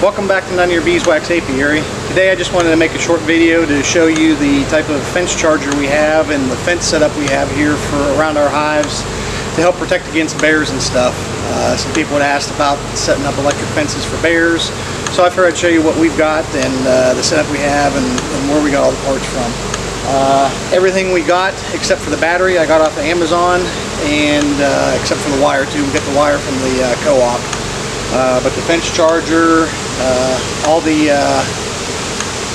Welcome back to None of Your Beeswax Apiary. Today I just wanted to make a short video to show you the type of fence charger we have and the fence setup we have here for around our hives to help protect against bears and stuff. Some people had asked about setting up electric fences for bears, so I figured I'd show you what we've got and the setup we have and where we got all the parts from. Everything we got except for the battery I got off of Amazon, and except for the wire too. We got the wire from the co-op. But the fence charger, all the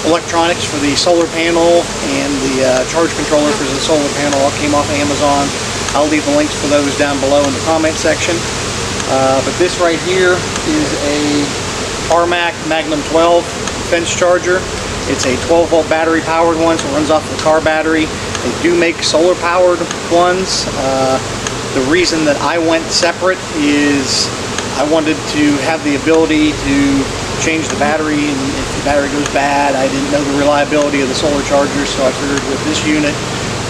electronics for the solar panel and the charge controller for the solar panel all came off of Amazon. I'll leave the links for those down below in the comment section. But this right here is a Armac Magnum 12 fence charger. It's a 12 volt battery powered one, so it runs off the car battery. They do make solar powered ones. The reason that I went separate is I wanted to have the ability to change the battery, and if the battery goes bad, I didn't know the reliability of the solar charger, so I figured with this unit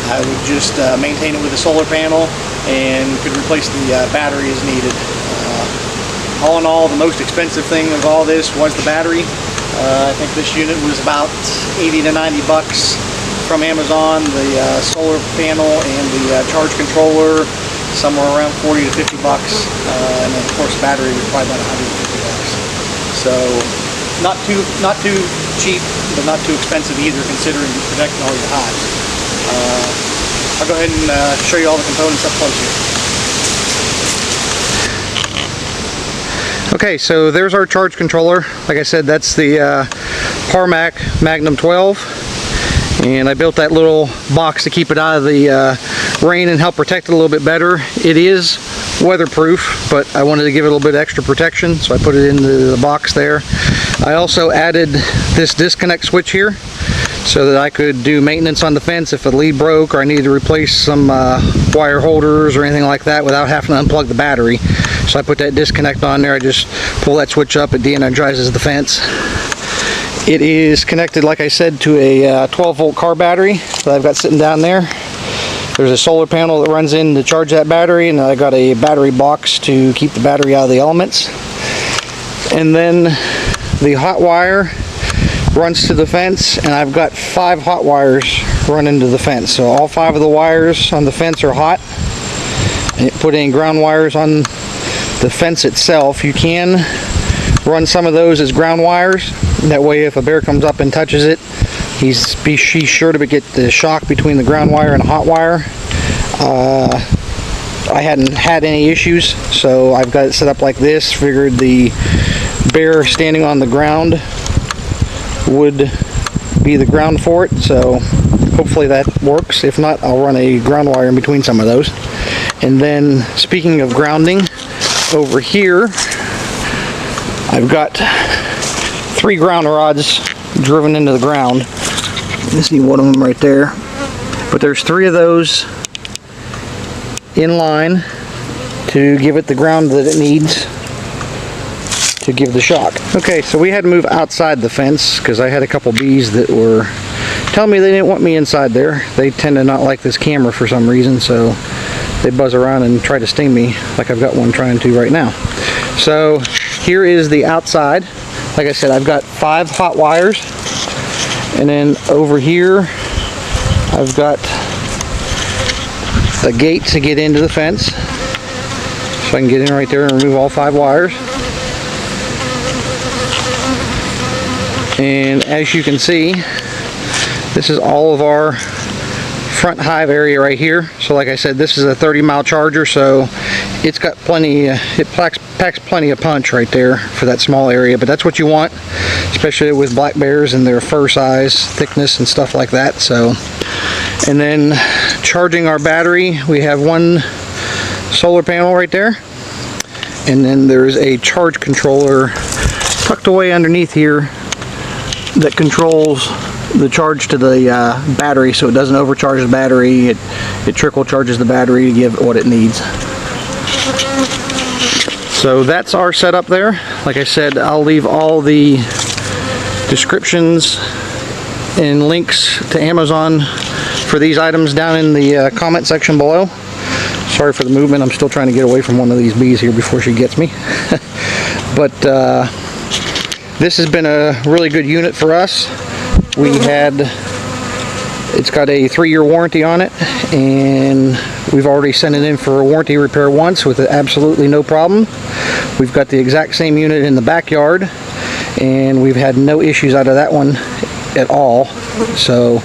I would just maintain it with a solar panel and could replace the battery as needed. All in all, the most expensive thing of all this was the battery. I think this unit was about 80 to 90 bucks from Amazon. The solar panel and the charge controller somewhere around 40 to 50 bucks, and then of course the battery was probably about 150 bucks. So not too cheap, but not too expensive either, considering protecting all your hives. I'll go ahead and show you all the components up close here. Okay, so there's our charge controller. Like I said, that's the Armac Magnum 12, and I built that little box to keep it out of the rain and help protect it a little bit better. It is weatherproof, but I wanted to give it a little bit extra protection, so I put it into the box there. I also added this disconnect switch here so that I could do maintenance on the fence if a lead broke or I needed to replace some wire holders or anything like that without having to unplug the battery. So I put that disconnect on there. I just pull that switch up, it de-energizes the fence. It is connected, like I said, to a 12 volt car battery that I've got sitting down there. There's a solar panel that runs in to charge that battery, and I got a battery box to keep the battery out of the elements. And then the hot wire runs to the fence, and I've got 5 hot wires running to the fence. So all 5 of the wires on the fence are hot. And put in ground wires on the fence itself. You can run some of those as ground wires. That way if a bear comes up and touches it, she's sure to get the shock between the ground wire and hot wire. I hadn't had any issues, so I've got it set up like this. Figured the bear standing on the ground would be the ground for it, so hopefully that works. If not, I'll run a ground wire in between some of those. And then, speaking of grounding, over here I've got 3 ground rods driven into the ground. You see one of them right there, but there's 3 of those in line to give it the ground that it needs to give the shock. Okay, so we had to move outside the fence because I had a couple bees that were telling me they didn't want me inside there. They tend to not like this camera for some reason, so they buzz around and try to sting me like I've got one trying to right now. So here is the outside. Like I said, I've got 5 hot wires, and then over here I've got a gate to get into the fence, so I can get in right there and remove all 5 wires. And as you can see, this is all of our front hive area right here. So like I said, this is a 30-mile charger, so it's got plenty, it packs plenty of punch right there for that small area. But that's what you want, especially with black bears and their fur size, thickness, and stuff like that. So, and then charging our battery, we have one solar panel right there, and then there's a charge controller tucked away underneath here that controls the charge to the battery, so it doesn't overcharge the battery. It trickle charges the battery to give it what it needs. So that's our setup there. Like I said, I'll leave all the descriptions and links to Amazon for these items down in the comment section below. Sorry for the movement, I'm still trying to get away from one of these bees here before she gets me. But This has been a really good unit for us. It's got a 3-year warranty on it, and we've already sent it in for a warranty repair once with absolutely no problem. We've got the exact same unit in the backyard, and we've had no issues out of that one at all. So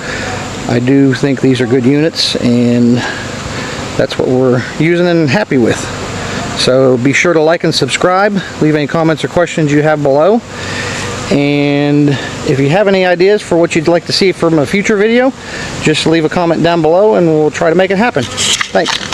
I do think these are good units, and that's what we're using and happy with. So be sure to like and subscribe, leave any comments or questions you have below. And if you have any ideas for what you'd like to see from a future video, just leave a comment down below and we'll try to make it happen. Thanks.